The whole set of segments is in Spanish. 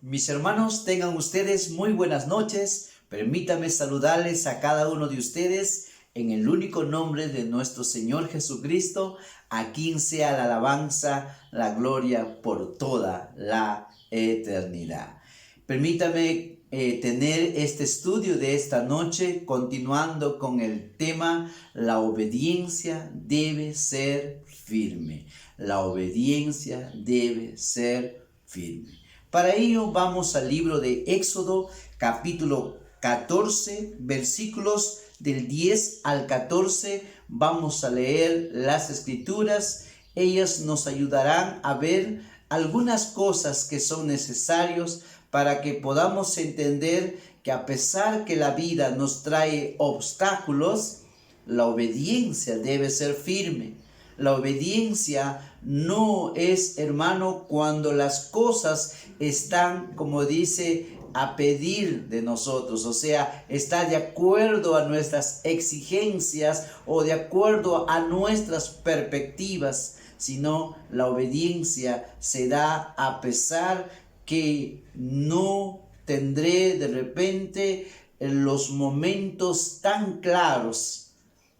Mis hermanos, tengan ustedes muy buenas noches. Permítame saludarles a cada uno de ustedes en el único nombre de nuestro Señor Jesucristo, a quien sea la alabanza, la gloria por toda la eternidad. Permítame tener este estudio de esta noche continuando con el tema: la obediencia debe ser firme. La obediencia debe ser firme. Para ello vamos al libro de Éxodo, capítulo 14, versículos del 10 al 14. Vamos a leer las escrituras. Ellas nos ayudarán a ver algunas cosas que son necesarias para que podamos entender que a pesar que la vida nos trae obstáculos, la obediencia debe ser firme. La obediencia no es, hermano, cuando las cosas están, como dice, a pedir de nosotros, o sea, está de acuerdo a nuestras exigencias o de acuerdo a nuestras perspectivas, sino la obediencia se da a pesar que no tendré de repente los momentos tan claros.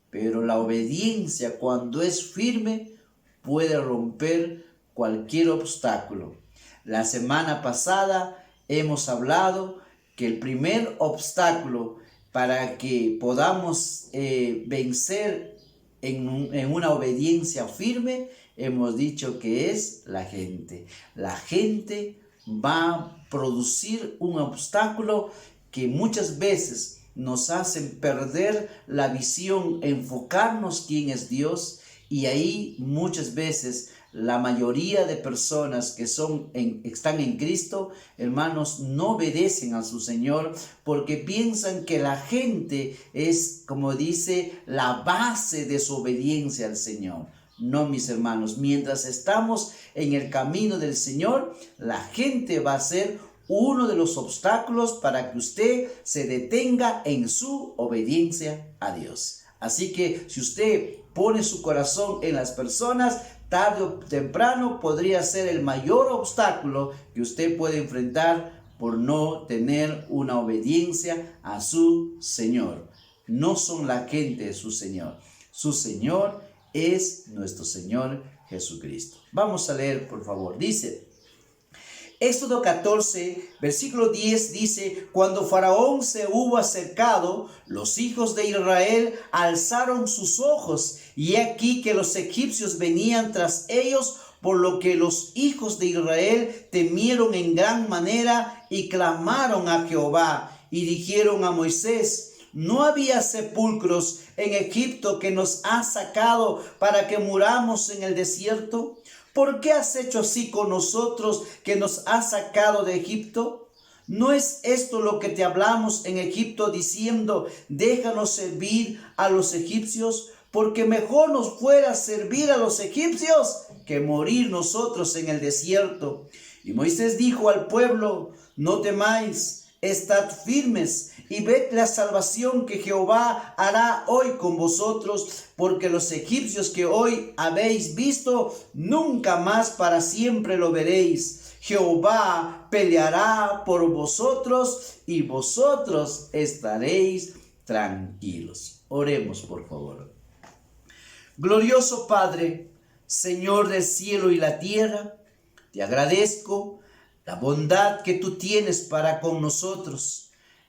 Pero la obediencia, cuando es firme, puede romper cualquier obstáculo. La semana pasada hemos hablado que el primer obstáculo para que podamos vencer en una obediencia firme, hemos dicho que es la gente. La gente va a producir un obstáculo que muchas veces nos hacen perder la visión, enfocarnos quién es Dios, y ahí muchas veces la mayoría de personas que están en Cristo, hermanos, no obedecen a su Señor porque piensan que la gente es, como dice, la base de su obediencia al Señor. No, mis hermanos, mientras estamos en el camino del Señor, la gente va a ser uno de los obstáculos para que usted se detenga en su obediencia a Dios. Así que si usted pone su corazón en las personas, tarde o temprano podría ser el mayor obstáculo que usted puede enfrentar por no tener una obediencia a su Señor. No son la gente de su Señor. Su Señor es nuestro Señor Jesucristo. Vamos a leer, por favor. Dice Éxodo 14, versículo 10 dice: cuando Faraón se hubo acercado, los hijos de Israel alzaron sus ojos, y he aquí que los egipcios venían tras ellos, por lo que los hijos de Israel temieron en gran manera y clamaron a Jehová, y dijeron a Moisés: ¿no había sepulcros en Egipto que nos has sacado para que muramos en el desierto? ¿Por qué has hecho así con nosotros que nos has sacado de Egipto? ¿No es esto lo que te hablamos en Egipto diciendo: déjanos servir a los egipcios? Porque mejor nos fuera servir a los egipcios que morir nosotros en el desierto. Y Moisés dijo al pueblo: no temáis, estad firmes y ved la salvación que Jehová hará hoy con vosotros, porque los egipcios que hoy habéis visto, nunca más para siempre lo veréis. Jehová peleará por vosotros y vosotros estaréis tranquilos. Oremos, por favor. Glorioso Padre, Señor del cielo y la tierra, te agradezco la bondad que tú tienes para con nosotros,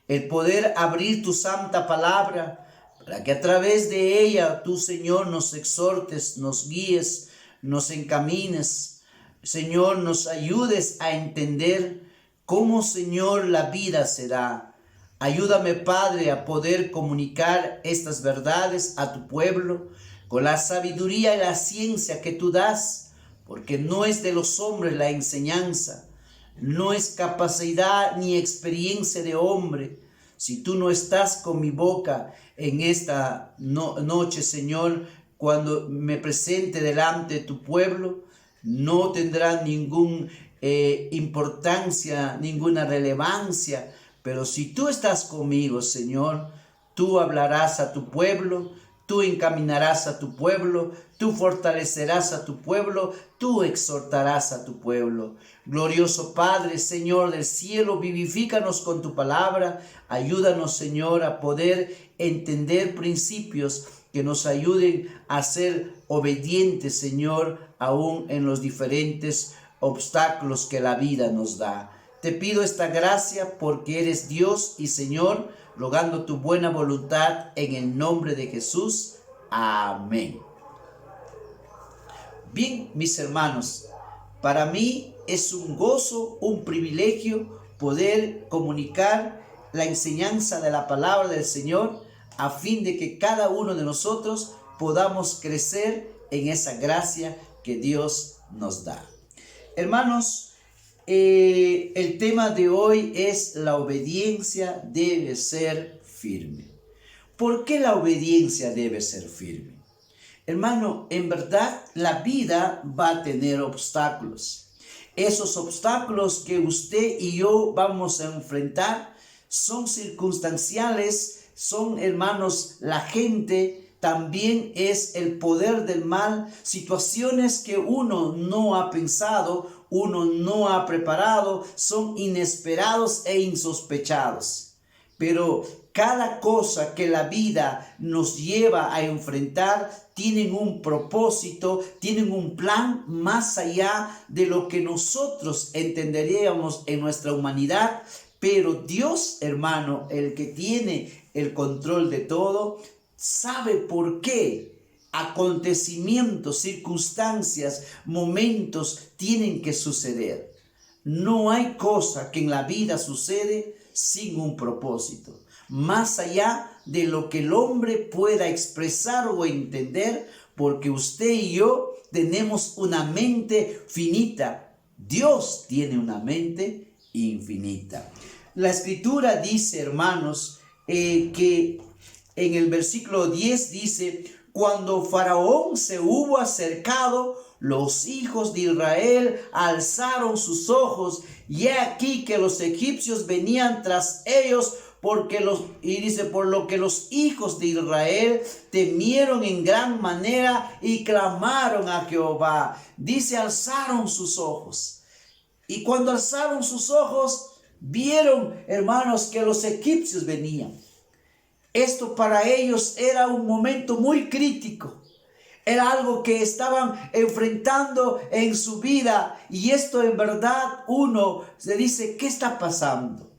el poder abrir tu santa palabra, para que a través de ella tú, Señor, nos exhortes, nos guíes, nos encamines. Señor, nos ayudes a entender cómo, Señor, la vida se da. Ayúdame, Padre, a poder comunicar estas verdades a tu pueblo con la sabiduría y la ciencia que tú das, porque no es de los hombres la enseñanza, no es capacidad ni experiencia de hombre. Si tú no estás con mi boca en esta noche, Señor, cuando me presente delante de tu pueblo, no tendrá ninguna importancia, ninguna relevancia. Pero si tú estás conmigo, Señor, tú hablarás a tu pueblo, Tú encaminarás a tu pueblo, tú fortalecerás a tu pueblo, tú exhortarás a tu pueblo. Glorioso Padre, Señor del cielo, vivifícanos con tu palabra. Ayúdanos, Señor, a poder entender principios que nos ayuden a ser obedientes, Señor, aún en los diferentes obstáculos que la vida nos da. Te pido esta gracia porque eres Dios y Señor, rogando tu buena voluntad en el nombre de Jesús. Amén. Bien, mis hermanos, para mí es un gozo, un privilegio poder comunicar la enseñanza de la palabra del Señor a fin de que cada uno de nosotros podamos crecer en esa gracia que Dios nos da. Hermanos, el tema de hoy es la obediencia debe ser firme. ¿Por qué la obediencia debe ser firme? Hermano, en verdad la vida va a tener obstáculos. Esos obstáculos que usted y yo vamos a enfrentar son circunstanciales, son, hermanos, la gente. También es el poder del mal, situaciones que uno no ha pensado, uno no ha preparado, son inesperados e insospechados. Pero cada cosa que la vida nos lleva a enfrentar tienen un propósito, tienen un plan más allá de lo que nosotros entenderíamos en nuestra humanidad. Pero Dios, hermano, el que tiene el control de todo, sabe por qué acontecimientos, circunstancias, momentos tienen que suceder. No hay cosa que en la vida sucede sin un propósito, más allá de lo que el hombre pueda expresar o entender, porque usted y yo tenemos una mente finita. Dios tiene una mente infinita. La Escritura dice, hermanos, que en el versículo 10 dice: cuando Faraón se hubo acercado, los hijos de Israel alzaron sus ojos, y he aquí que los egipcios venían tras ellos, por lo que los hijos de Israel temieron en gran manera y clamaron a Jehová. Dice, alzaron sus ojos. Y cuando alzaron sus ojos, vieron, hermanos, que los egipcios venían. Esto para ellos era un momento muy crítico. Era algo que estaban enfrentando en su vida. Y esto en verdad uno se dice, ¿qué está pasando?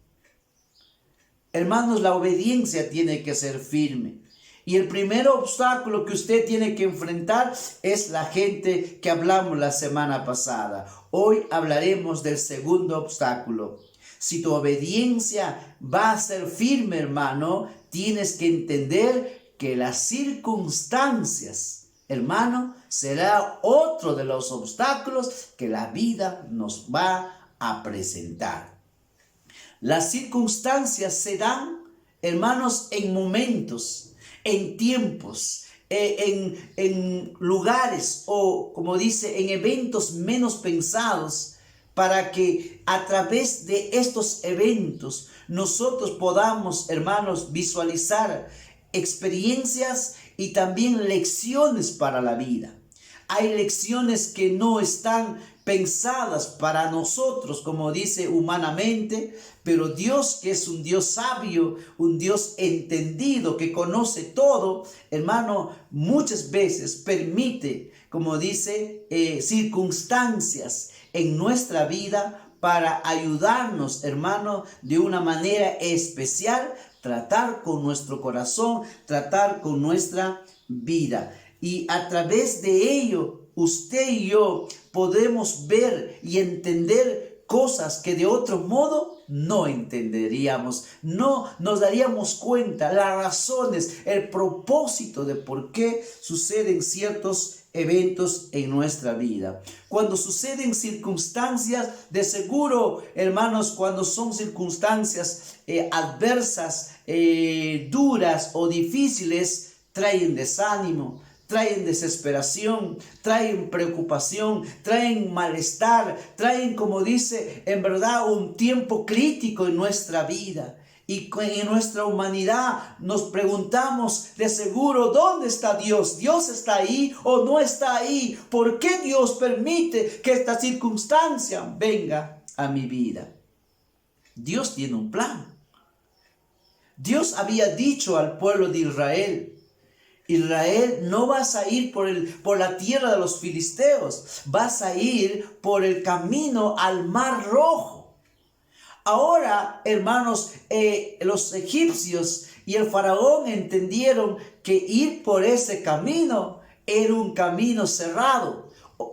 Hermanos, la obediencia tiene que ser firme. Y el primer obstáculo que usted tiene que enfrentar es la gente que hablamos la semana pasada. Hoy hablaremos del segundo obstáculo. Si tu obediencia va a ser firme, hermano, tienes que entender que las circunstancias, hermano, será otro de los obstáculos que la vida nos va a presentar. Las circunstancias se dan, hermanos, en momentos, en tiempos, en lugares o, como dice, en eventos menos pensados, para que a través de estos eventos nosotros podamos, hermanos, visualizar experiencias y también lecciones para la vida. Hay lecciones que no están pensadas para nosotros, como dice humanamente, pero Dios, que es un Dios sabio, un Dios entendido, que conoce todo, hermano, muchas veces permite, como dice, circunstancias en nuestra vida para ayudarnos, hermano, de una manera especial, tratar con nuestro corazón, tratar con nuestra vida. Y a través de ello, usted y yo podemos ver y entender cosas que de otro modo no entenderíamos, no nos daríamos cuenta, las razones, el propósito de por qué suceden ciertos eventos en nuestra vida. Cuando suceden circunstancias, de seguro, hermanos, cuando son circunstancias adversas, duras o difíciles, traen desánimo, traen desesperación, traen preocupación, traen malestar, traen, como dice, en verdad, un tiempo crítico en nuestra vida. Y en nuestra humanidad nos preguntamos de seguro, ¿dónde está Dios? ¿Dios está ahí o no está ahí? ¿Por qué Dios permite que esta circunstancia venga a mi vida? Dios tiene un plan. Dios había dicho al pueblo de Israel, Israel, no vas a ir por la tierra de los filisteos, vas a ir por el camino al Mar Rojo. Ahora, hermanos, los egipcios y el faraón entendieron que ir por ese camino era un camino cerrado.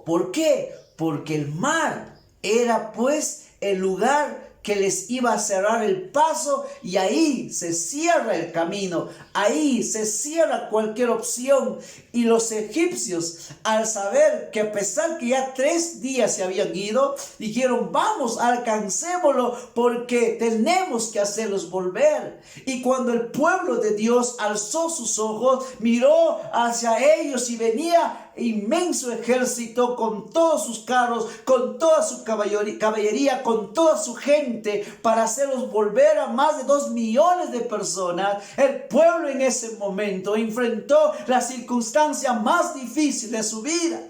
¿Por qué? Porque el mar era pues el lugar que les iba a cerrar el paso, y ahí se cierra el camino, ahí se cierra cualquier opción. Y los egipcios, al saber que a pesar que ya 3 días se habían ido, dijeron, vamos, alcancémoslo, porque tenemos que hacerlos volver. Y cuando el pueblo de Dios alzó sus ojos, miró hacia ellos y venía inmenso ejército con todos sus carros, con toda su caballería, con toda su gente, para hacerlos volver a más de 2 millones de personas. El pueblo en ese momento enfrentó la circunstancia más difícil de su vida.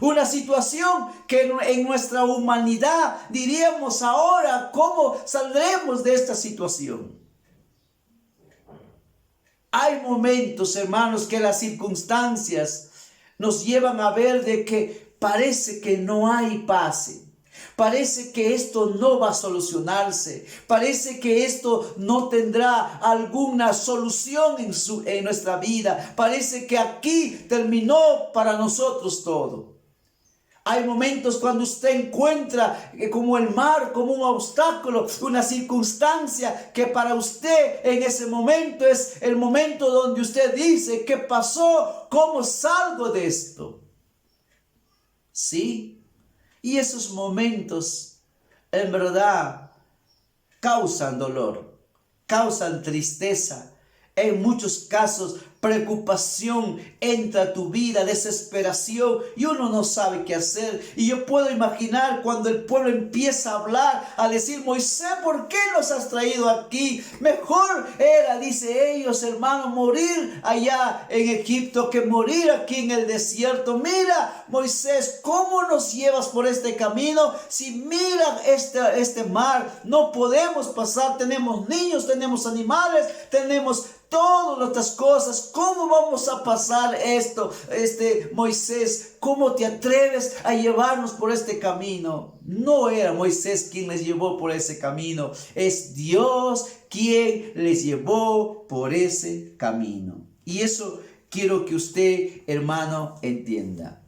Una situación que en nuestra humanidad diríamos ahora, ¿cómo saldremos de esta situación? Hay momentos, hermanos, que las circunstancias nos llevan a ver de que parece que no hay paz. Parece que esto no va a solucionarse. Parece que esto no tendrá alguna solución en nuestra vida. Parece que aquí terminó para nosotros todo. Hay momentos cuando usted encuentra como el mar, como un obstáculo, una circunstancia que para usted en ese momento es el momento donde usted dice, ¿qué pasó? ¿Cómo salgo de esto? Sí, y esos momentos en verdad causan dolor, causan tristeza. En muchos casos, preocupación entra a tu vida, desesperación, y uno no sabe qué hacer. Y yo puedo imaginar cuando el pueblo empieza a hablar, a decir, Moisés, ¿por qué nos has traído aquí? Mejor era, dice ellos, hermano, morir allá en Egipto que morir aquí en el desierto. Mira, Moisés, ¿cómo nos llevas por este camino? Si mira este mar, no podemos pasar, tenemos niños, tenemos animales, tenemos todas otras cosas. ¿Cómo vamos a pasar esto? Moisés, ¿cómo te atreves a llevarnos por este camino? No era Moisés quien les llevó por ese camino. Es Dios quien les llevó por ese camino. Y eso quiero que usted, hermano, entienda.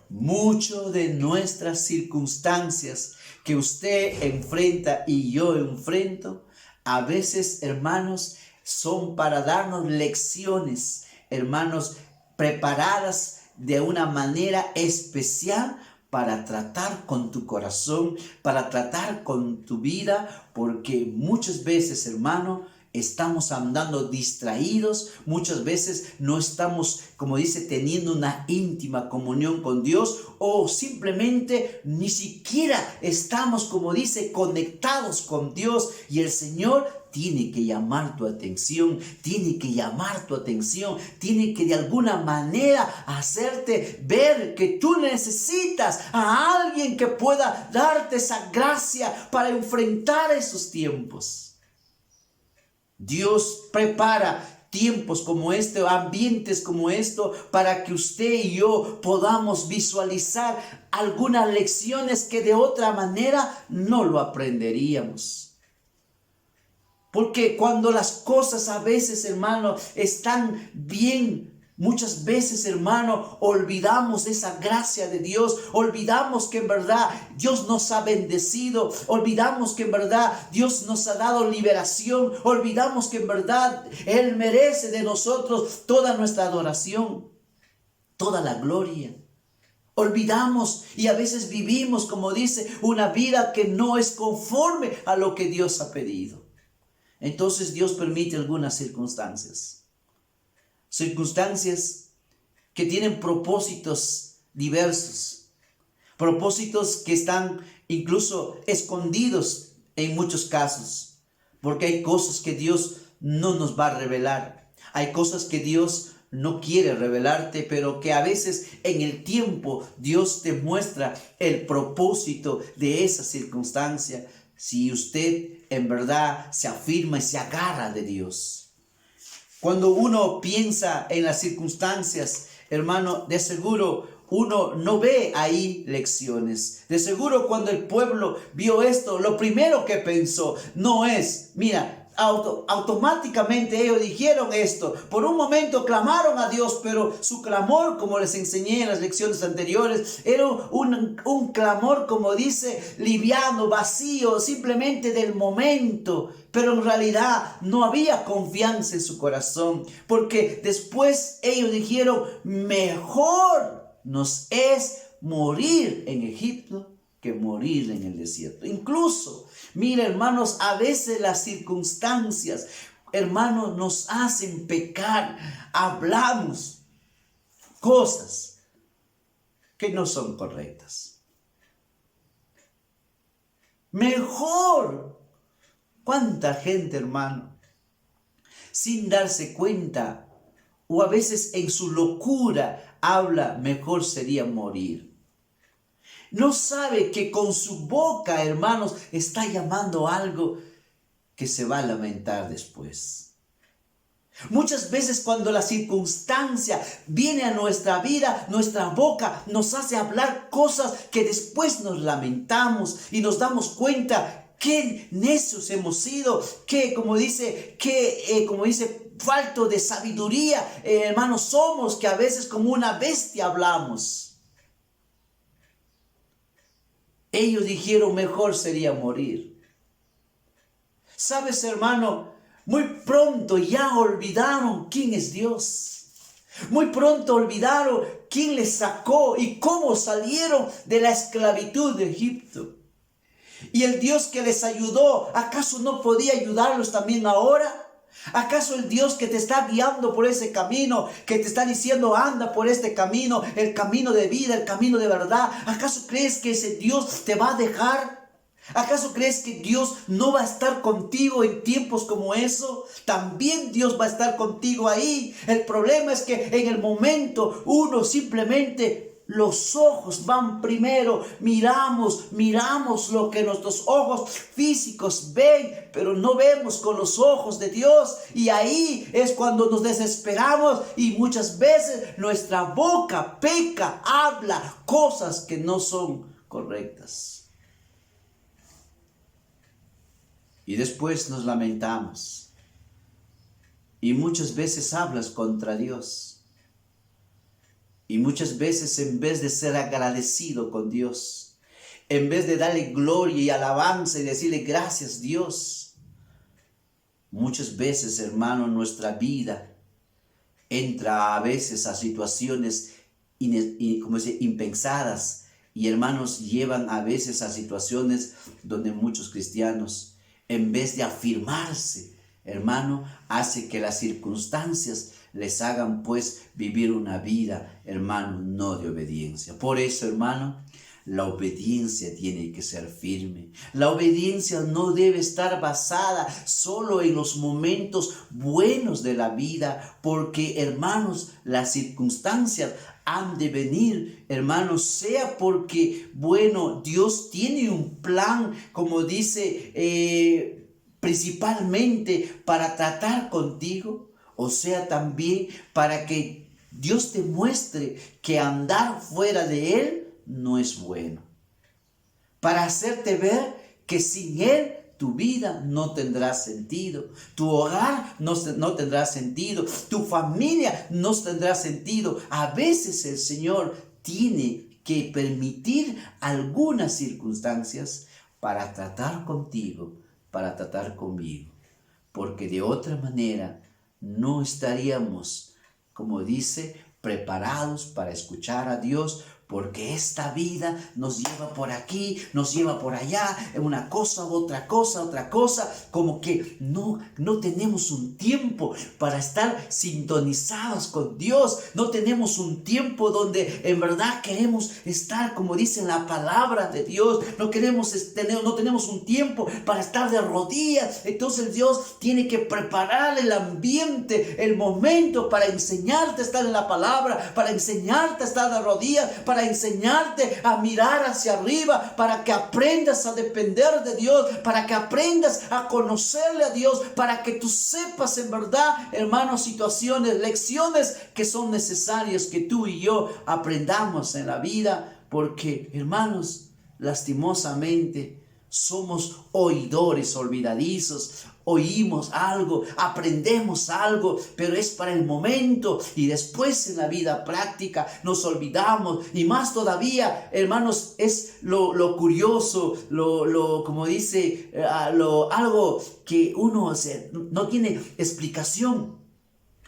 Mucho de nuestras circunstancias que usted enfrenta y yo enfrento, a veces, hermanos, son para darnos lecciones, hermanos, preparadas de una manera especial para tratar con tu corazón, para tratar con tu vida, porque muchas veces, hermano, estamos andando distraídos, muchas veces no estamos, como dice, teniendo una íntima comunión con Dios, o simplemente ni siquiera estamos, como dice, conectados con Dios, y el Señor tiene que llamar tu atención, tiene que llamar tu atención, tiene que de alguna manera hacerte ver que tú necesitas a alguien que pueda darte esa gracia para enfrentar esos tiempos. Dios prepara tiempos como este, ambientes como esto, para que usted y yo podamos visualizar algunas lecciones que de otra manera no lo aprenderíamos. Porque cuando las cosas a veces, hermano, están bien, muchas veces, hermano, olvidamos esa gracia de Dios, olvidamos que en verdad Dios nos ha bendecido, olvidamos que en verdad Dios nos ha dado liberación, olvidamos que en verdad Él merece de nosotros toda nuestra adoración, toda la gloria. Olvidamos y a veces vivimos, como dice, una vida que no es conforme a lo que Dios ha pedido. Entonces Dios permite algunas circunstancias que tienen propósitos diversos, propósitos que están incluso escondidos en muchos casos, porque hay cosas que Dios no nos va a revelar. Hay cosas que Dios no quiere revelarte, pero que a veces en el tiempo Dios te muestra el propósito de esa circunstancia, si usted en verdad se afirma y se agarra de Dios. Cuando uno piensa en las circunstancias, hermano, de seguro uno no ve ahí lecciones. De seguro cuando el pueblo vio esto, lo primero que pensó no es, mira, automáticamente ellos dijeron esto. Por un momento clamaron a Dios, pero su clamor, como les enseñé en las lecciones anteriores, era un clamor, como dice, liviano, vacío, simplemente del momento. Pero en realidad no había confianza en su corazón, porque después ellos dijeron, mejor nos es morir en Egipto que morir en el desierto. Incluso, mira, hermanos, a veces las circunstancias, hermanos, nos hacen pecar. Hablamos cosas que no son correctas. Mejor, ¿cuánta gente, hermano, sin darse cuenta, o a veces en su locura, habla, mejor sería morir? No sabe que con su boca, hermanos, está llamando algo que se va a lamentar después. Muchas veces cuando la circunstancia viene a nuestra vida, nuestra boca nos hace hablar cosas que después nos lamentamos y nos damos cuenta qué necios hemos sido, como dice, falto de sabiduría, hermanos, somos, que a veces como una bestia hablamos. Ellos dijeron, mejor sería morir. ¿Sabes, hermano? Muy pronto ya olvidaron quién es Dios. Muy pronto olvidaron quién les sacó y cómo salieron de la esclavitud de Egipto. Y el Dios que les ayudó, ¿acaso no podía ayudarlos también ahora? ¿Acaso el Dios que te está guiando por ese camino, que te está diciendo anda por este camino, el camino de vida, el camino de verdad, ¿acaso crees que ese Dios te va a dejar? ¿Acaso crees que Dios no va a estar contigo en tiempos como eso? También Dios va a estar contigo ahí. El problema es que en el momento uno simplemente, los ojos van primero, miramos lo que nuestros ojos físicos ven, pero no vemos con los ojos de Dios. Y ahí es cuando nos desesperamos y muchas veces nuestra boca peca, habla cosas que no son correctas. Y después nos lamentamos. Y muchas veces hablas contra Dios. Y muchas veces en vez de ser agradecido con Dios, en vez de darle gloria y alabanza y decirle gracias Dios, muchas veces, hermano, nuestra vida entra a veces a situaciones impensadas. Y hermanos, llevan a veces a situaciones donde muchos cristianos, en vez de afirmarse, hermano, hace que las circunstancias les hagan pues vivir una vida, hermano, no de obediencia. Por eso, hermano, la obediencia tiene que ser firme. La obediencia no debe estar basada solo en los momentos buenos de la vida, porque, hermanos, las circunstancias han de venir, hermanos, sea porque, bueno, Dios tiene un plan, como dice, principalmente para tratar contigo, o sea también para que Dios te muestre que andar fuera de Él no es bueno, para hacerte ver que sin Él tu vida no tendrá sentido, tu hogar no tendrá sentido, tu familia no tendrá sentido. A veces el Señor tiene que permitir algunas circunstancias para tratar contigo, para tratar conmigo, porque de otra manera no estaríamos, como dice, preparados para escuchar a Dios, Porque esta vida nos lleva por aquí, nos lleva por allá, en una cosa, otra cosa, como que no tenemos un tiempo para estar sintonizados con Dios. No tenemos un tiempo donde en verdad queremos estar, como dice la palabra de Dios. No tenemos un tiempo para estar de rodillas. Entonces Dios tiene que preparar el ambiente, el momento para enseñarte a estar en la palabra, para enseñarte a estar de rodillas, para enseñarte a mirar hacia arriba, para que aprendas a depender de Dios, para que aprendas a conocerle a Dios, para que tú sepas en verdad, hermanos, situaciones, lecciones que son necesarias que tú y yo aprendamos en la vida, porque, hermanos, lastimosamente somos oidores olvidadizos. Oímos algo, aprendemos algo, pero es para el momento, y después en la vida práctica nos olvidamos. Y más todavía, hermanos, es lo curioso, como dice, algo que uno no tiene explicación.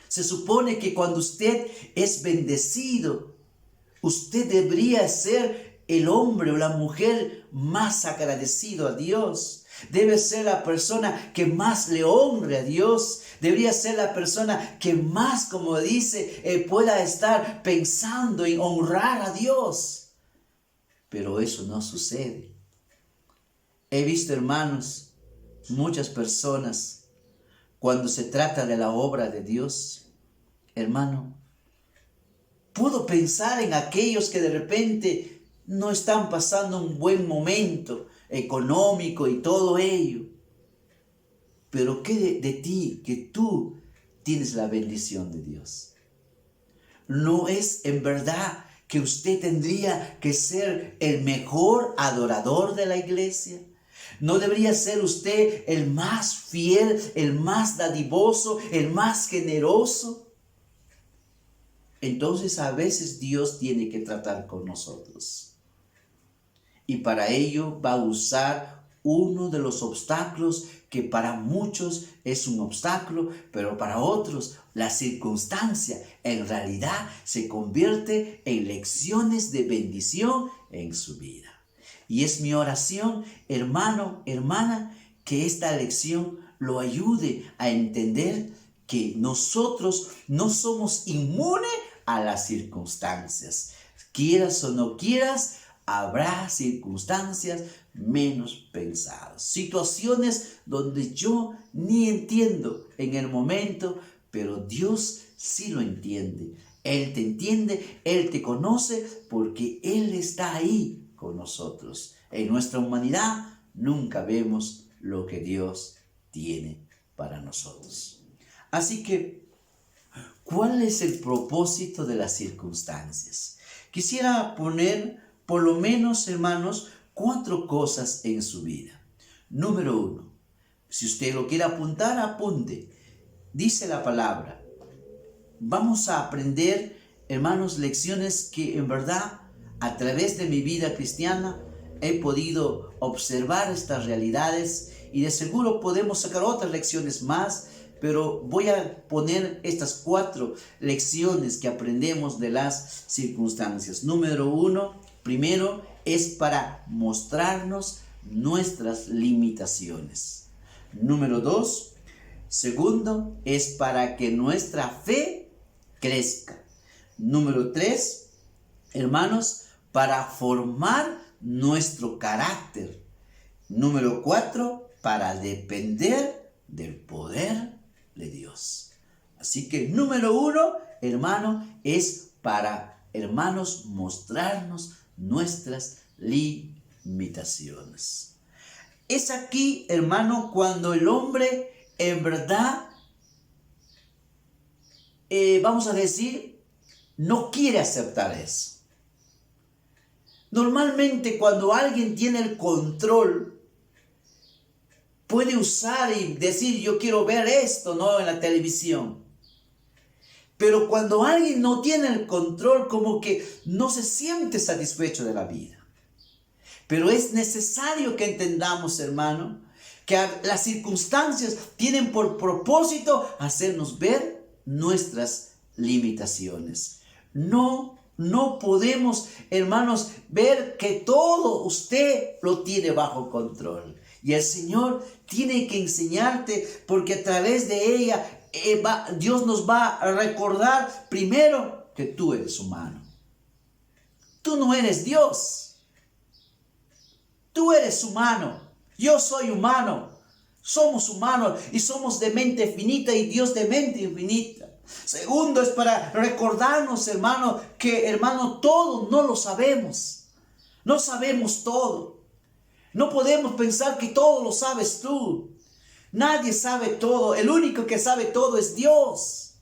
Se supone que cuando usted es bendecido, usted debería ser el hombre o la mujer más agradecido a Dios. Debe ser la persona que más le honre a Dios. Debería ser la persona que más, como dice, pueda estar pensando en honrar a Dios. Pero eso no sucede. He visto, hermanos, muchas personas, cuando se trata de la obra de Dios, hermano, puedo pensar en aquellos que de repente no están pasando un buen momento económico y todo ello. Pero ¿qué de ti que tú tienes la bendición de Dios? ¿No es en verdad que usted tendría que ser el mejor adorador de la iglesia? ¿No debería ser usted el más fiel, el más dadivoso, el más generoso? Entonces a veces Dios tiene que tratar con nosotros. Y para ello va a usar uno de los obstáculos que para muchos es un obstáculo, pero para otros la circunstancia en realidad se convierte en lecciones de bendición en su vida. Y es mi oración, hermano, hermana, que esta lección lo ayude a entender que nosotros no somos inmunes a las circunstancias. Quieras o no quieras, habrá circunstancias menos pensadas, situaciones donde yo ni entiendo en el momento, pero Dios sí lo entiende. Él te entiende, Él te conoce, porque Él está ahí con nosotros. En nuestra humanidad nunca vemos lo que Dios tiene para nosotros. Así que, ¿cuál es el propósito de las circunstancias? Quisiera poner por lo menos, hermanos, 4 cosas en su vida. Número 1, si usted lo quiere apuntar, apunte. Dice la palabra, vamos a aprender, hermanos, lecciones que en verdad a través de mi vida cristiana he podido observar estas realidades, y de seguro podemos sacar otras lecciones más, pero voy a poner estas 4 lecciones que aprendemos de las circunstancias. Número 1, primero, es para mostrarnos nuestras limitaciones. Número 2, segundo, es para que nuestra fe crezca. Número 3, hermanos, para formar nuestro carácter. Número 4, para depender del poder de Dios. Así que número 1, hermano, es para, hermanos, mostrarnos nuestras limitaciones. Es aquí, hermano, cuando el hombre en verdad, vamos a decir, no quiere aceptar eso. Normalmente cuando alguien tiene el control, puede usar y decir, yo quiero ver esto, ¿no?, en la televisión. Pero cuando alguien no tiene el control, como que no se siente satisfecho de la vida. Pero es necesario que entendamos, hermano, que las circunstancias tienen por propósito hacernos ver nuestras limitaciones. No no podemos, hermanos, ver que todo usted lo tiene bajo control. Y el Señor tiene que enseñarte, porque a través de ella Dios nos va a recordar primero que tú eres humano. Tú no eres Dios. Tú eres humano. Yo soy humano. Somos humanos y somos de mente finita y Dios de mente infinita. Segundo, es para recordarnos, hermano, que, hermano, todo no lo sabemos. No sabemos todo. No podemos pensar que todo lo sabes tú. Nadie sabe todo. El único que sabe todo es Dios.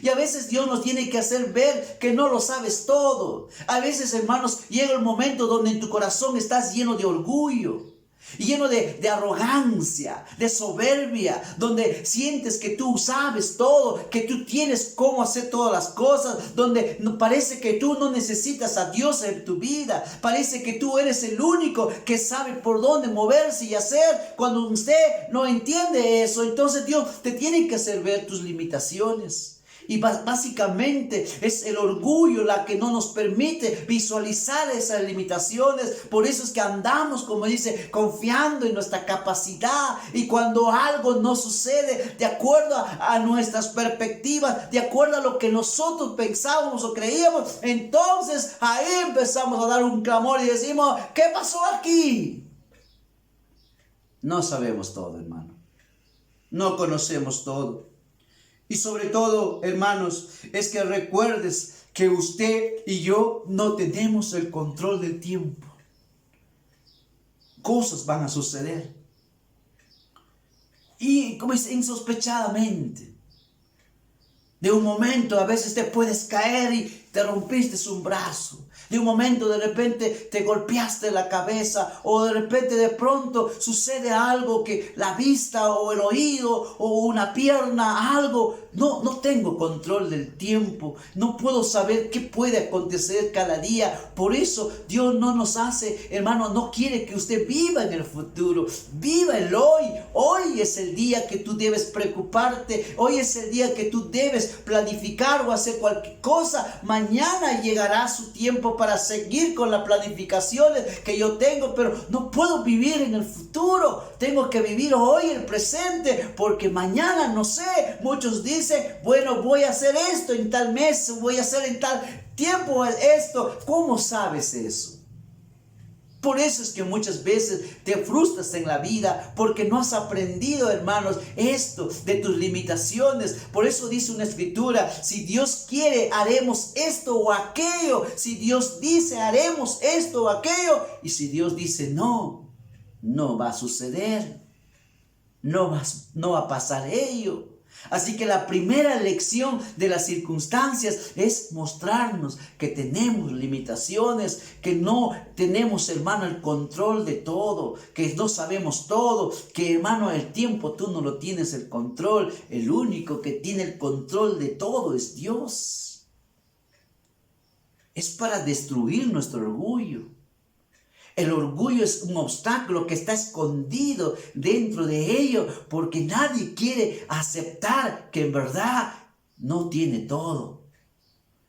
Y a veces Dios nos tiene que hacer ver que no lo sabes todo. A veces, hermanos, llega el momento donde en tu corazón estás lleno de orgullo, lleno de arrogancia, de soberbia, donde sientes que tú sabes todo, que tú tienes cómo hacer todas las cosas, donde parece que tú no necesitas a Dios en tu vida, parece que tú eres el único que sabe por dónde moverse y hacer. Cuando usted no entiende eso, entonces Dios te tiene que hacer ver tus limitaciones. Y básicamente es el orgullo la que no nos permite visualizar esas limitaciones. Por eso es que andamos, como dice, confiando en nuestra capacidad. Y cuando algo no sucede de acuerdo a nuestras perspectivas, de acuerdo a lo que nosotros pensábamos o creíamos, entonces ahí empezamos a dar un clamor y decimos, ¿qué pasó aquí? No sabemos todo, hermano. No conocemos todo. Y sobre todo, hermanos, es que recuerdes que usted y yo no tenemos el control del tiempo. Cosas van a suceder. Y como es insospechadamente. De un momento a veces te puedes caer y te rompiste un brazo. De un momento de repente te golpeaste la cabeza, o de repente de pronto sucede algo que la vista o el oído o una pierna, algo. No tengo control del tiempo. No puedo saber qué puede acontecer cada día. Por eso Dios no nos hace, hermano, no quiere que usted viva en el futuro. Viva el hoy. Hoy es el día que tú debes preocuparte. Hoy es el día que tú debes planificar o hacer cualquier cosa. Mañana llegará su tiempo para seguir con las planificaciones que yo tengo, pero no puedo vivir en el futuro. Tengo que vivir hoy el presente, porque mañana no sé. Muchos dicen, bueno, voy a hacer esto en tal mes, voy a hacer en tal tiempo esto. ¿Cómo sabes eso? Por eso es que muchas veces te frustras en la vida, porque no has aprendido, hermanos, esto de tus limitaciones. Por eso dice una escritura, si Dios quiere, haremos esto o aquello. Si Dios dice, haremos esto o aquello. Y si Dios dice, no va a suceder. No va a pasar ello. Así que la primera lección de las circunstancias es mostrarnos que tenemos limitaciones, que no tenemos, hermano, el control de todo, que no sabemos todo, que, hermano, el tiempo tú no lo tienes el control. El único que tiene el control de todo es Dios. Es para destruir nuestro orgullo. El orgullo es un obstáculo que está escondido dentro de ello, porque nadie quiere aceptar que en verdad no tiene todo.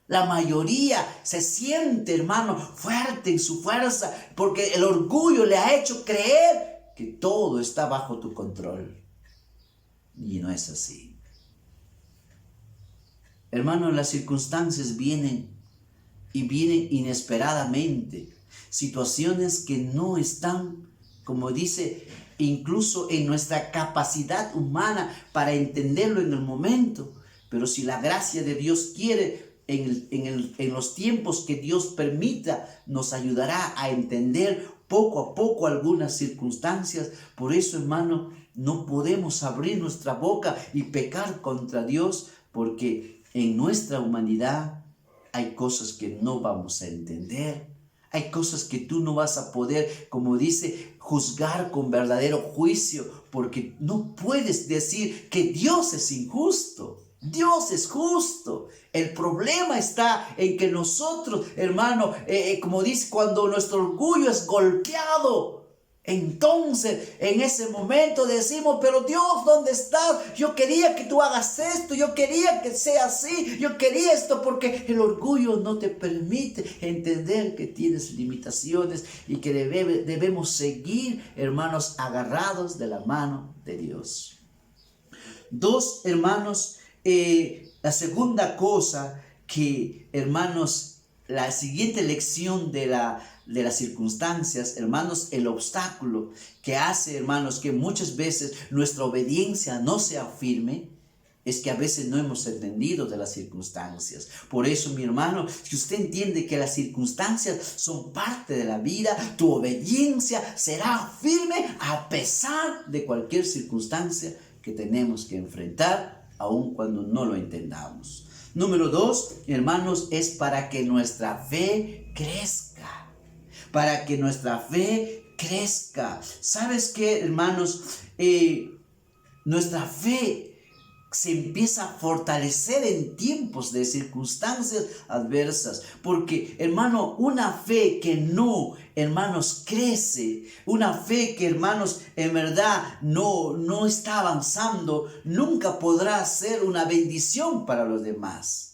La mayoría se siente, hermano, fuerte en su fuerza, porque el orgullo le ha hecho creer que todo está bajo tu control. Y no es así. Hermano, las circunstancias vienen y vienen inesperadamente. Situaciones que no están, como dice, incluso en nuestra capacidad humana para entenderlo en el momento. Pero si la gracia de Dios quiere, en los tiempos que Dios permita, nos ayudará a entender poco a poco algunas circunstancias. Por eso, hermano, no podemos abrir nuestra boca y pecar contra Dios, porque en nuestra humanidad hay cosas que no vamos a entender. Hay cosas que tú no vas a poder, como dice, juzgar con verdadero juicio, porque no puedes decir que Dios es injusto. Dios es justo. El problema está en que nosotros, hermano, como dice, cuando nuestro orgullo es golpeado, Entonces, en ese momento decimos, pero Dios, ¿dónde estás? Yo quería que tú hagas esto, yo quería que sea así, yo quería esto, porque el orgullo no te permite entender que tienes limitaciones y que debemos seguir, hermanos, agarrados de la mano de Dios. Dos, hermanos, la segunda cosa que, hermanos, la siguiente lección de las circunstancias, hermanos, el obstáculo que hace, hermanos, que muchas veces nuestra obediencia no sea firme, es que a veces no hemos entendido de las circunstancias. Por eso, mi hermano, si usted entiende que las circunstancias son parte de la vida, tu obediencia será firme a pesar de cualquier circunstancia que tenemos que enfrentar, aun cuando no lo entendamos. Número 2, hermanos, es para que nuestra fe crezca. Para que nuestra fe crezca. ¿Sabes qué, hermanos? Nuestra fe se empieza a fortalecer en tiempos de circunstancias adversas. Porque, hermano, una fe que no, hermanos, crece, una fe que, hermanos, en verdad no está avanzando, nunca podrá ser una bendición para los demás.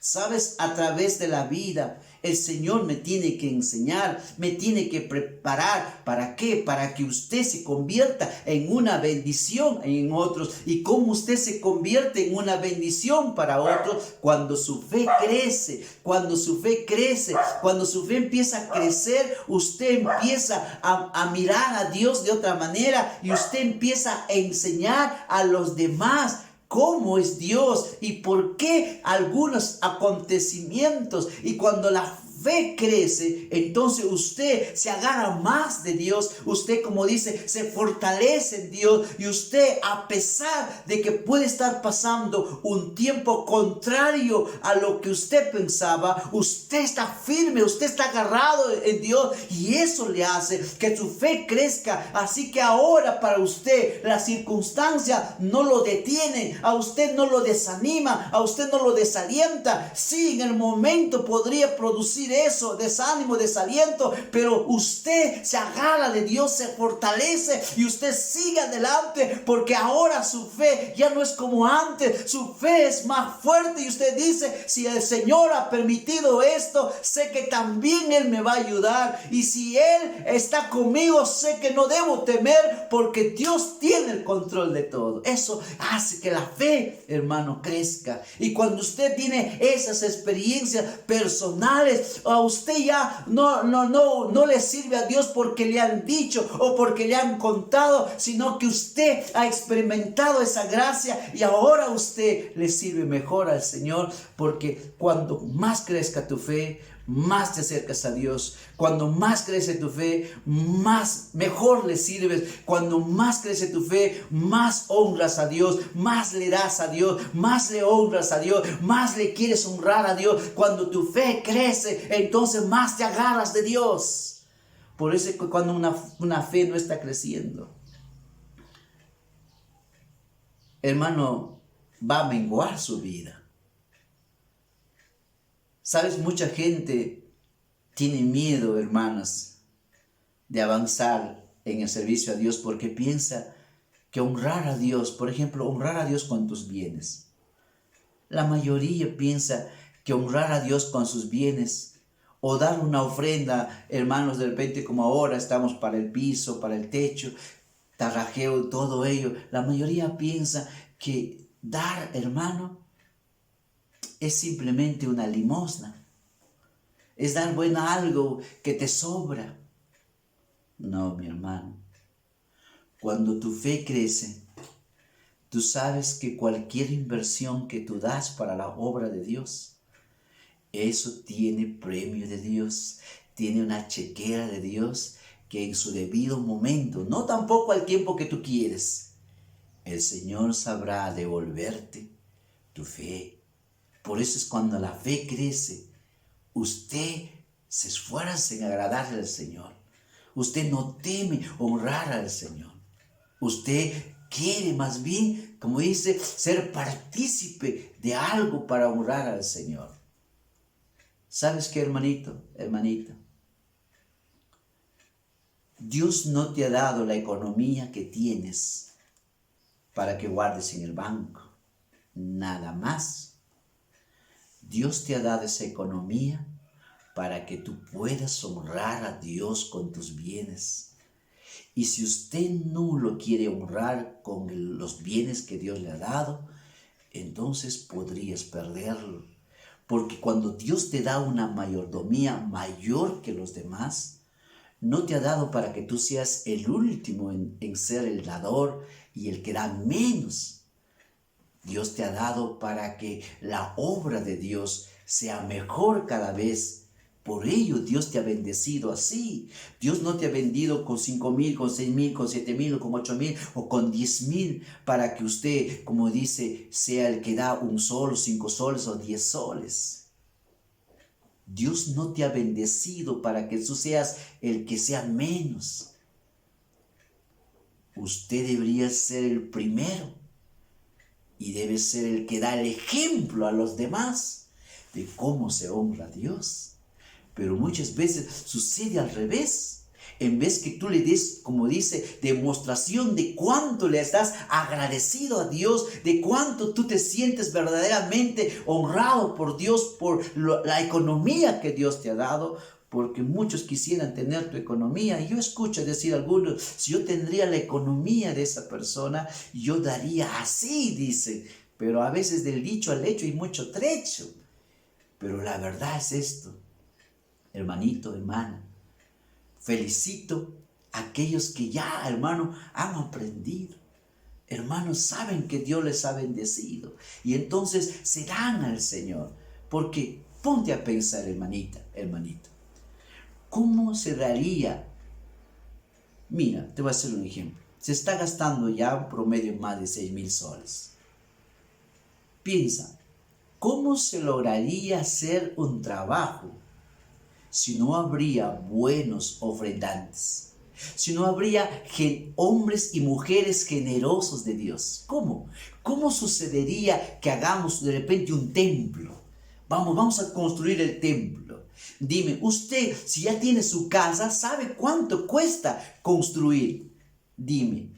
¿Sabes? A través de la vida, el Señor me tiene que enseñar, me tiene que preparar. ¿Para qué? Para que usted se convierta en una bendición en otros. ¿Y cómo usted se convierte en una bendición para otros? Cuando su fe crece, cuando su fe crece, cuando su fe empieza a crecer, usted empieza a mirar a Dios de otra manera y usted empieza a enseñar a los demás cómo es Dios y por qué algunos acontecimientos. Y cuando la fe crece, entonces usted se agarra más de Dios. Usted, como dice, se fortalece en Dios. Y usted, a pesar de que puede estar pasando un tiempo contrario a lo que usted pensaba, usted está firme, usted está agarrado en Dios. Y eso le hace que su fe crezca. Así que ahora para usted la circunstancia no lo detiene, a usted no lo desanima, a usted no lo desalienta. Sí, en el momento podría producir eso, desánimo, desaliento, pero usted se agarra de Dios, se fortalece y usted sigue adelante, porque ahora su fe ya no es como antes, su fe es más fuerte y usted dice, si el Señor ha permitido esto, sé que también Él me va a ayudar, y si Él está conmigo, sé que no debo temer, porque Dios tiene el control de todo. Eso hace que la fe, hermano, crezca. Y cuando usted tiene esas experiencias personales, a usted ya no le sirve a Dios porque le han dicho o porque le han contado, sino que usted ha experimentado esa gracia y ahora usted le sirve mejor al Señor, porque cuando más crezca tu fe, más te acercas a Dios. Cuando más crece tu fe, mejor le sirves. Cuando más crece tu fe, más honras a Dios, más le das a Dios, más le honras a Dios, más le quieres honrar a Dios. Cuando tu fe crece, entonces más te agarras de Dios. Por eso es que cuando una fe no está creciendo, hermano, va a menguar su vida. ¿Sabes? Mucha gente tiene miedo, hermanas, de avanzar en el servicio a Dios porque piensa que honrar a Dios, por ejemplo, honrar a Dios con tus bienes. La mayoría piensa que honrar a Dios con sus bienes o dar una ofrenda, hermanos, de repente como ahora estamos para el piso, para el techo, tarrajeo, todo ello. La mayoría piensa que dar, hermano, es simplemente una limosna. Es dar algo que te sobra. No, mi hermano. Cuando tu fe crece, tú sabes que cualquier inversión que tú das para la obra de Dios, eso tiene premio de Dios, tiene una chequera de Dios que en su debido momento, no tampoco al tiempo que tú quieres, el Señor sabrá devolverte tu fe. Por eso es cuando la fe crece, usted se esfuerza en agradarle al Señor. Usted no teme honrar al Señor. Usted quiere más bien, como dice, ser partícipe de algo para honrar al Señor. ¿Sabes qué, hermanito, hermanita? Dios no te ha dado la economía que tienes para que guardes en el banco. Nada más. Dios te ha dado esa economía para que tú puedas honrar a Dios con tus bienes. Y si usted no lo quiere honrar con los bienes que Dios le ha dado, entonces podrías perderlo. Porque cuando Dios te da una mayordomía mayor que los demás, no te ha dado para que tú seas el último en ser el dador y el que da menos. Dios te ha dado para que la obra de Dios sea mejor cada vez. Por ello Dios te ha bendecido así. Dios no te ha vendido con 5,000, con 6,000, con 7,000, o con 8,000 o con 10,000 para que usted, como dice, sea el que da 1 sol, 5 soles o 10 soles. Dios no te ha bendecido para que tú seas el que sea menos. Usted debería ser el primero y debe ser el que da el ejemplo a los demás de cómo se honra a Dios. Pero muchas veces sucede al revés. En vez que tú le des, como dice, demostración de cuánto le estás agradecido a Dios, de cuánto tú te sientes verdaderamente honrado por Dios, por la economía que Dios te ha dado, porque muchos quisieran tener tu economía. Y yo escucho decir a algunos, si yo tendría la economía de esa persona, yo daría así, dice. Pero a veces del dicho al hecho hay mucho trecho. Pero la verdad es esto. Hermanito, hermana, felicito a aquellos que ya, hermano, han aprendido. Hermanos, saben que Dios les ha bendecido y entonces se dan al Señor. Porque ponte a pensar, hermanita, hermanito, ¿cómo se daría? Mira, te voy a hacer un ejemplo. Se está gastando ya un promedio más de 6,000 soles. Piensa, ¿cómo se lograría hacer un trabajo si no habría buenos ofrendantes? Si no habría hombres y mujeres generosos de Dios. ¿Cómo? ¿Cómo sucedería que hagamos de repente un templo? Vamos a construir el templo. Dime, usted, si ya tiene su casa, ¿sabe cuánto cuesta construir? Dime,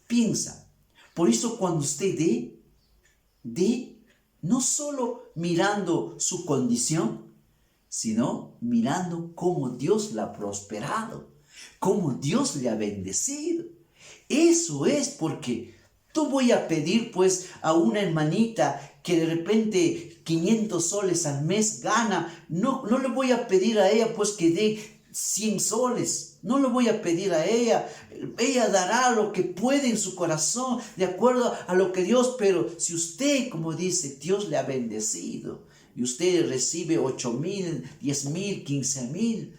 piensa. Por eso cuando usted dé, no solo mirando su condición, sino mirando cómo Dios la ha prosperado, cómo Dios le ha bendecido. Eso es porque tú voy a pedir pues a una hermanita que de repente 500 soles al mes gana, no le voy a pedir a ella pues que dé 100 soles, no le voy a pedir a ella, ella dará lo que puede en su corazón, de acuerdo a lo que Dios, pero si usted, como dice, Dios le ha bendecido, y usted recibe 8,000, 10,000, 15,000,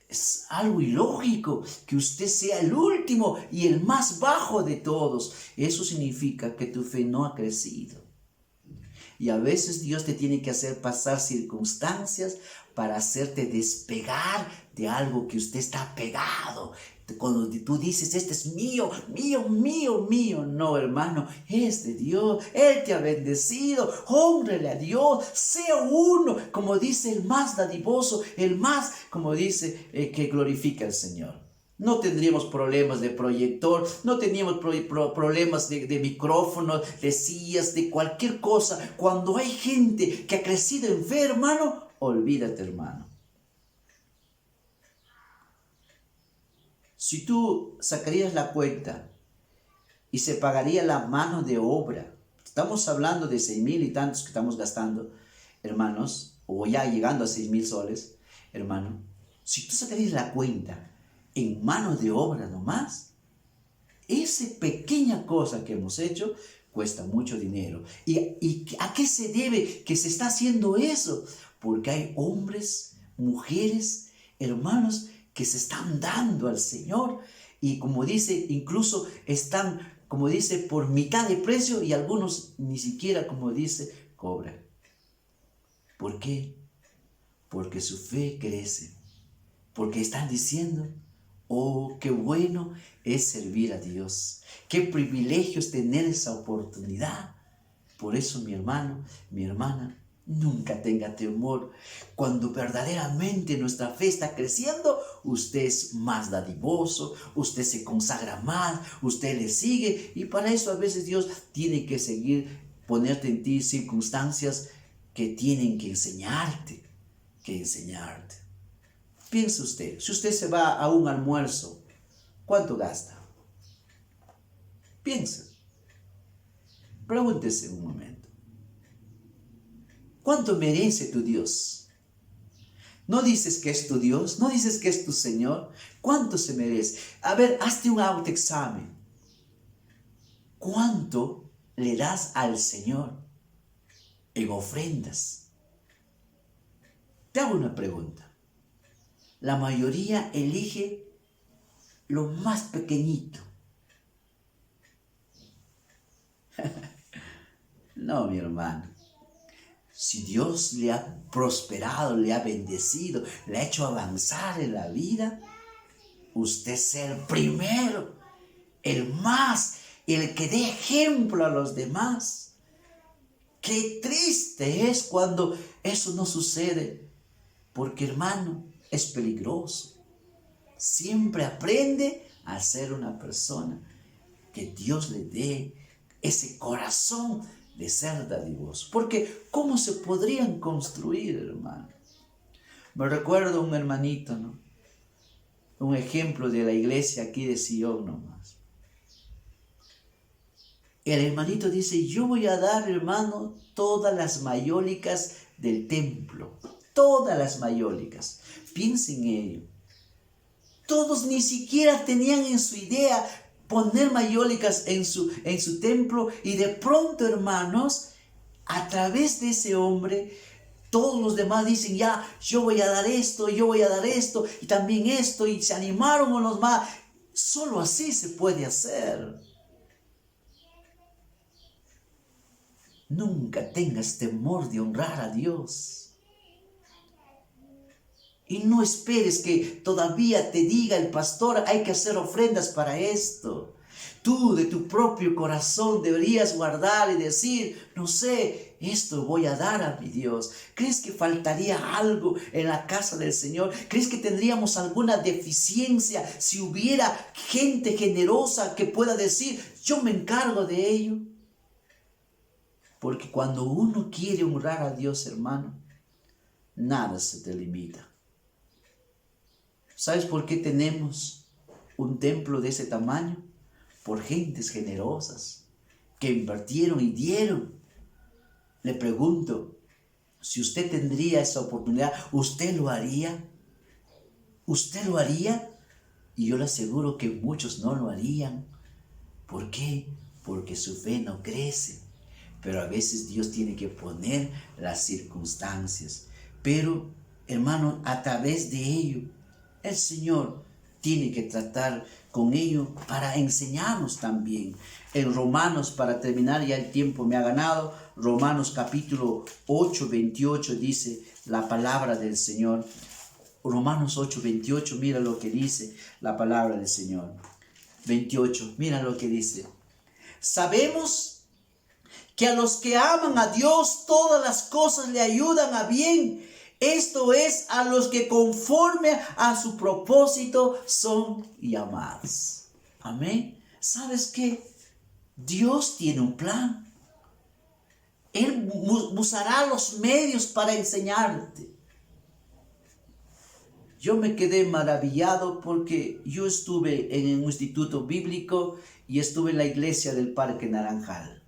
es algo ilógico que usted sea el último y el más bajo de todos. Eso significa que tu fe no ha crecido. Y a veces Dios te tiene que hacer pasar circunstancias para hacerte despegar de algo que usted está pegado. Cuando tú dices, este es mío, mío, mío, mío. No, hermano, es de Dios. Él te ha bendecido. Hónrele a Dios. Sea uno, como dice, el más dadivoso, el más, como dice, que glorifica al Señor. No tendríamos problemas de proyector, no teníamos problemas de micrófonos, de sillas, de cualquier cosa. Cuando hay gente que ha crecido en fe, hermano, olvídate, hermano. Si tú sacarías la cuenta y se pagaría la mano de obra, estamos hablando de 6,000 y tantos que estamos gastando, hermanos, o ya llegando a 6,000 soles, hermano, si tú sacarías la cuenta en mano de obra nomás, esa pequeña cosa que hemos hecho cuesta mucho dinero. ¿Y a qué se debe que se está haciendo eso? Porque hay hombres, mujeres, hermanos que se están dando al Señor y como dice, incluso están, como dice, por mitad de precio y algunos ni siquiera, como dice, cobran. ¿Por qué? Porque su fe crece. Porque están diciendo, oh, qué bueno es servir a Dios. Qué privilegio es tener esa oportunidad. Por eso, mi hermano, mi hermana, Nunca tenga temor. Cuando verdaderamente nuestra fe está creciendo, usted es más dadivoso, usted se consagra más, usted le sigue. Y para eso a veces Dios tiene que seguir, ponerte en ti circunstancias que tienen que enseñarte, Piense usted, si usted se va a un almuerzo, ¿cuánto gasta? Piense. Pregúntese un momento. ¿Cuánto merece tu Dios? ¿No dices que es tu Dios? ¿No dices que es tu Señor? ¿Cuánto se merece? A ver, hazte un autoexamen. ¿Cuánto le das al Señor en ofrendas? Te hago una pregunta. La mayoría elige lo más pequeñito. No, mi hermano. Si Dios le ha prosperado, le ha bendecido, le ha hecho avanzar en la vida, usted es el primero, el más, el que dé ejemplo a los demás. Qué triste es cuando eso no sucede, porque hermano, es peligroso. Siempre aprende a ser una persona que Dios le dé ese corazón de ser dadivoso. Porque ¿cómo se podrían construir, hermano? Me recuerdo un hermanito, ¿no? Un ejemplo de la iglesia aquí de Sion nomás. El hermanito dice, yo voy a dar, hermano, todas las mayólicas del templo. Todas las mayólicas. Piensen en ello. Todos ni siquiera tenían en su idea poner mayólicas en su templo, y de pronto, hermanos, a través de ese hombre, todos los demás dicen, ya, yo voy a dar esto, yo voy a dar esto, y también esto, y se animaron a los más. Solo así se puede hacer. Nunca tengas temor de honrar a Dios. Y no esperes que todavía te diga el pastor, hay que hacer ofrendas para esto. Tú de tu propio corazón deberías guardar y decir, no sé, esto voy a dar a mi Dios. ¿Crees que faltaría algo en la casa del Señor? ¿Crees que tendríamos alguna deficiencia si hubiera gente generosa que pueda decir, yo me encargo de ello? Porque cuando uno quiere honrar a Dios, hermano, nada se te limita. ¿Sabes por qué tenemos un templo de ese tamaño? Por gentes generosas que invirtieron y dieron. Le pregunto, si usted tendría esa oportunidad, ¿usted lo haría? ¿Usted lo haría? Y yo le aseguro que muchos no lo harían. ¿Por qué? Porque su fe no crece. Pero a veces Dios tiene que poner las circunstancias. Pero, hermano, a través de ello, el Señor tiene que tratar con ello para enseñarnos también. En Romanos, para terminar, ya el tiempo me ha ganado, Romanos capítulo 8, 28 dice la palabra del Señor. Romanos 8, 28, mira lo que dice la palabra del Señor. 28, mira lo que dice. Sabemos que a los que aman a Dios todas las cosas le ayudan a bien. Esto es, a los que conforme a su propósito son llamados. Amén. ¿Sabes qué? Dios tiene un plan. Él usará los medios para enseñarte. Yo me quedé maravillado porque yo estuve en un instituto bíblico y estuve en la iglesia del Parque Naranjal.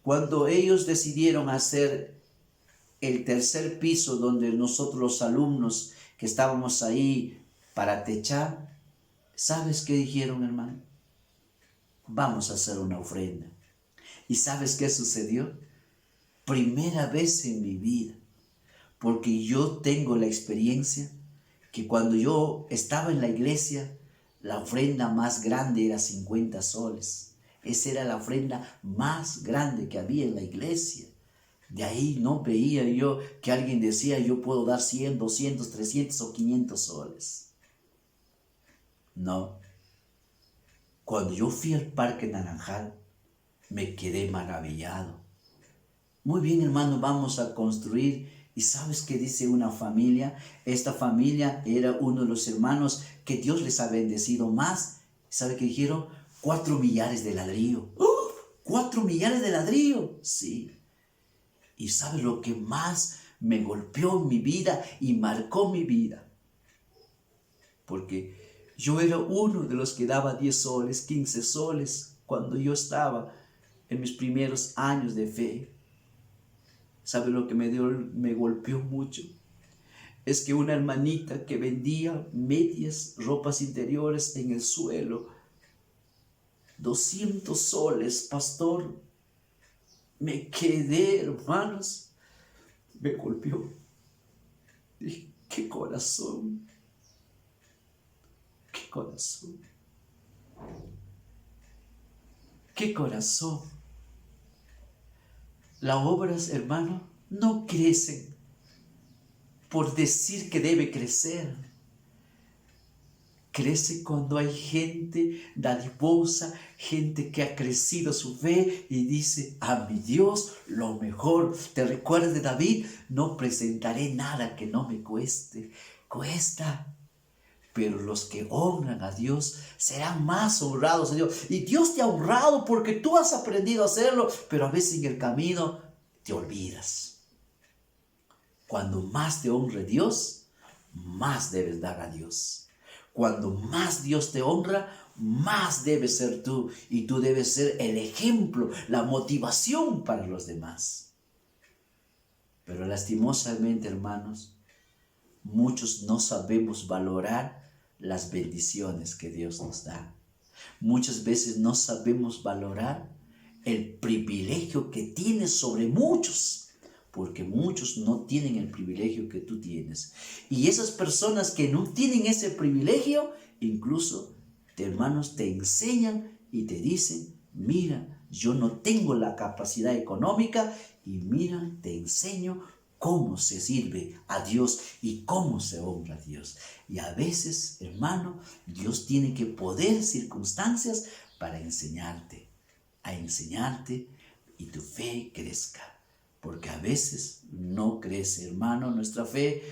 Cuando ellos decidieron hacer el tercer piso donde nosotros los alumnos que estábamos ahí para techar, ¿sabes qué dijeron, hermano? Vamos a hacer una ofrenda. ¿Y sabes qué sucedió? Primera vez en mi vida, porque yo tengo la experiencia que cuando yo estaba en la iglesia, la ofrenda más grande era 50 soles. Esa era la ofrenda más grande que había en la iglesia. De ahí no veía yo que alguien decía, yo puedo dar 100, 200, 300 o 500 soles. No. Cuando yo fui al Parque Naranjal, me quedé maravillado. Muy bien, hermano, vamos a construir. ¿Y sabes qué dice una familia? Esta familia era uno de los hermanos que Dios les ha bendecido más. ¿Sabe qué dijeron? 4 millares de ladrillo. ¡Uh! 4 millares de ladrillo. Sí. ¿Y sabe lo que más me golpeó en mi vida y marcó mi vida? Porque yo era uno de los que daba 10 soles, 15 soles cuando yo estaba en mis primeros años de fe. ¿Sabe lo que me golpeó mucho? Es que una hermanita que vendía medias, ropas interiores en el suelo, 200 soles, pastor, me quedé, hermanos, me golpeó. Dije, qué corazón, qué corazón, qué corazón. Las obras, hermano, no crecen por decir que debe crecer. Crece cuando hay gente dadivosa, gente que ha crecido su fe y dice, a mi Dios lo mejor. ¿Te recuerdas de David? No presentaré nada que no me cueste. Cuesta. Pero los que honran a Dios serán más honrados a Dios. Y Dios te ha honrado porque tú has aprendido a hacerlo, pero a veces en el camino te olvidas. Cuando más te honre Dios, más debes dar a Dios. Cuando más Dios te honra, más debes ser tú. Y tú debes ser el ejemplo, la motivación para los demás. Pero lastimosamente, hermanos, muchos no sabemos valorar las bendiciones que Dios nos da. Muchas veces no sabemos valorar el privilegio que tienes sobre muchos. Porque muchos no tienen el privilegio que tú tienes. Y esas personas que no tienen ese privilegio, incluso, hermanos, te enseñan y te dicen, mira, yo no tengo la capacidad económica y mira, te enseño cómo se sirve a Dios y cómo se honra a Dios. Y a veces, hermano, Dios tiene que poner circunstancias para enseñarte, y tu fe crezca. Porque a veces no crece, hermano, nuestra fe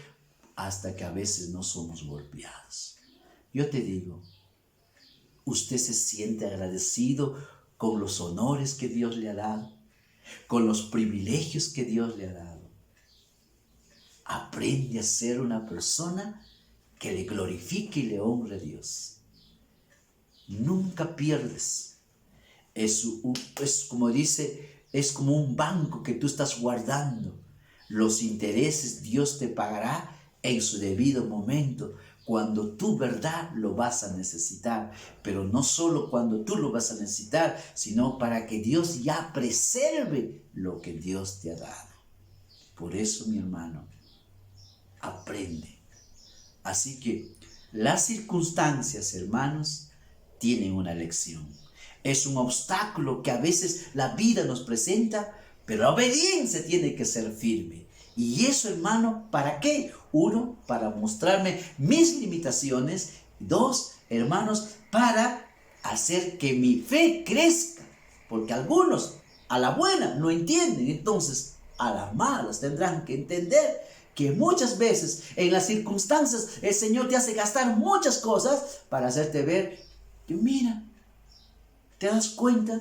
hasta que a veces no somos golpeados. Yo te digo, usted se siente agradecido con los honores que Dios le ha dado, con los privilegios que Dios le ha dado. Aprende a ser una persona que le glorifique y le honre a Dios. Nunca pierdes. Es como dice, es como un banco que tú estás guardando. Los intereses Dios te pagará en su debido momento, cuando tú, verdad, lo vas a necesitar. Pero no solo cuando tú lo vas a necesitar, sino para que Dios ya preserve lo que Dios te ha dado. Por eso, mi hermano, aprende. Así que las circunstancias, hermanos, tienen una lección. Es un obstáculo que a veces la vida nos presenta, pero la obediencia tiene que ser firme. Y eso, hermano, ¿para qué? 1, para mostrarme mis limitaciones. 2, hermanos, para hacer que mi fe crezca. Porque algunos a la buena no entienden, entonces a las malas tendrán que entender que muchas veces en las circunstancias el Señor te hace gastar muchas cosas para hacerte ver que mira, ¿te das cuenta?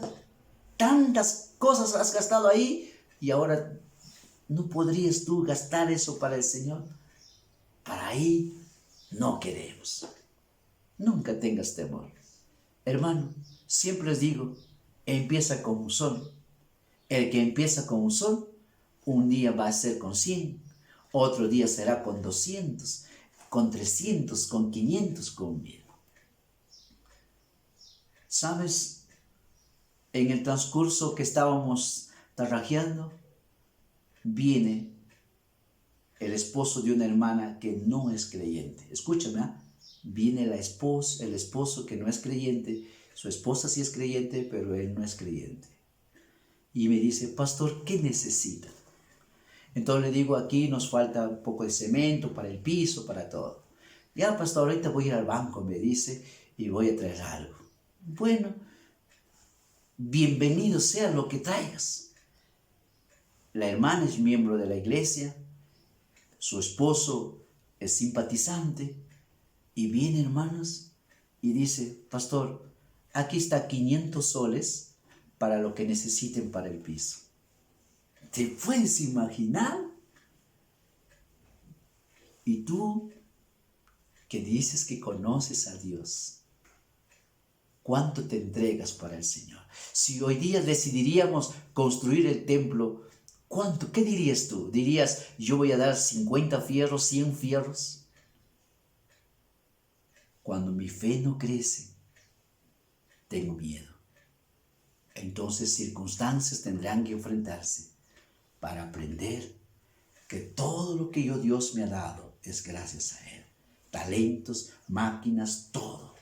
Tantas cosas has gastado ahí y ahora no podrías tú gastar eso para el Señor. Para ahí no queremos. Nunca tengas temor. Hermano, siempre les digo, empieza con un sol. El que empieza con un sol, un día va a ser con 100, otro día será con 200, con 300, con 500, con 1000. ¿Sabes? En el transcurso que estábamos tarrajeando, viene el esposo de una hermana que no es creyente. Escúchame, ¿eh? Viene el esposo que no es creyente. Su esposa sí es creyente, pero él no es creyente. Y me dice, pastor, ¿qué necesita? Entonces le digo, aquí nos falta un poco de cemento para el piso, para todo. Ya, pastor, ahorita voy a ir al banco, me dice, y voy a traer algo. Bueno, bienvenido sea lo que traigas. La hermana es miembro de la iglesia, su esposo es simpatizante y viene, hermanos, y dice, pastor, aquí está 500 soles para lo que necesiten para el piso. ¿Te puedes imaginar? Y tú que dices que conoces a Dios, ¿cuánto te entregas para el Señor? Si hoy día decidiríamos construir el templo, ¿cuánto? ¿Qué dirías tú? ¿Dirías, yo voy a dar 50 fierros, 100 fierros? Cuando mi fe no crece, tengo miedo. Entonces circunstancias tendrán que enfrentarse para aprender que todo lo que Dios me ha dado es gracias a Él. Talentos, máquinas, todo.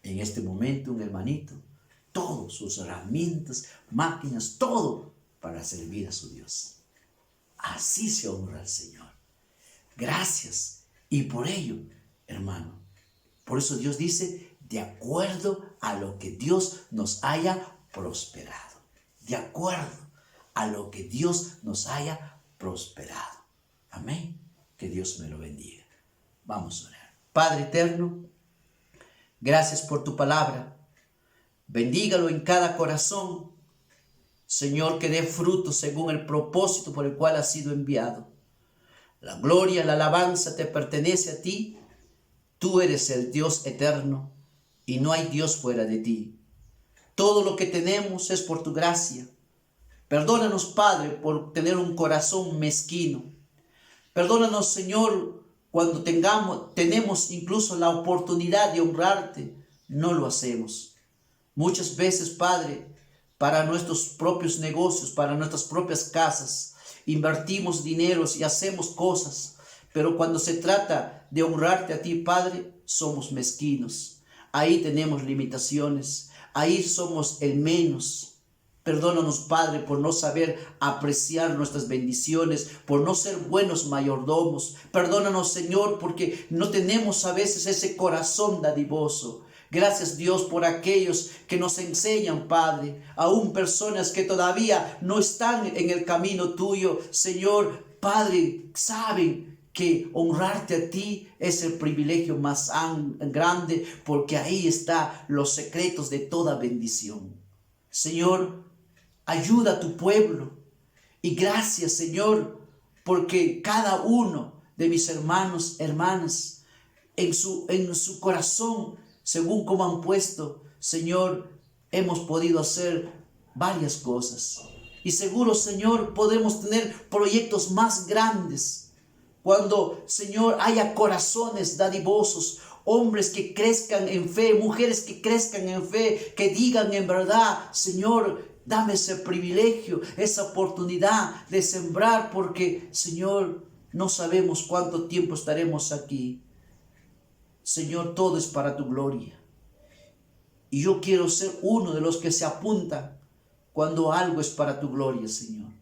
En este momento, un hermanito, todas sus herramientas, máquinas, todo para servir a su Dios. Así se honra al Señor. Gracias. Y por ello, hermano, por eso Dios dice, de acuerdo a lo que Dios nos haya prosperado. De acuerdo a lo que Dios nos haya prosperado. Amén. Que Dios me lo bendiga. Vamos a orar. Padre eterno, gracias por tu palabra. Bendígalo en cada corazón. Señor, que dé fruto según el propósito por el cual ha sido enviado. La gloria, la alabanza te pertenece a ti. Tú eres el Dios eterno y no hay Dios fuera de ti. Todo lo que tenemos es por tu gracia. Perdónanos, Padre, por tener un corazón mezquino. Perdónanos, Señor, cuando tenemos incluso la oportunidad de honrarte, no lo hacemos. Muchas veces, Padre, para nuestros propios negocios, para nuestras propias casas, invertimos dineros y hacemos cosas, pero cuando se trata de honrarte a ti, Padre, somos mezquinos. Ahí tenemos limitaciones, ahí somos el menos. Perdónanos, Padre, por no saber apreciar nuestras bendiciones, por no ser buenos mayordomos. Perdónanos, Señor, porque no tenemos a veces ese corazón dadivoso. Gracias, Dios, por aquellos que nos enseñan, Padre, aún personas que todavía no están en el camino tuyo. Señor, Padre, saben que honrarte a ti es el privilegio más grande, porque ahí están los secretos de toda bendición. Señor, ayuda a tu pueblo. Y gracias, Señor, porque cada uno de mis hermanos, hermanas, en su corazón, según como han puesto, Señor, hemos podido hacer varias cosas. Y seguro, Señor, podemos tener proyectos más grandes. Cuando, Señor, haya corazones dadivosos, hombres que crezcan en fe, mujeres que crezcan en fe, que digan en verdad, Señor, dame ese privilegio, esa oportunidad de sembrar, porque, Señor, no sabemos cuánto tiempo estaremos aquí. Señor, todo es para tu gloria. Y yo quiero ser uno de los que se apuntan cuando algo es para tu gloria, Señor.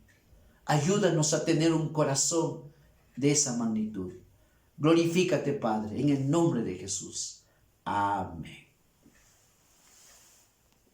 Ayúdanos a tener un corazón de esa magnitud. Glorifícate, Padre, en el nombre de Jesús. Amén.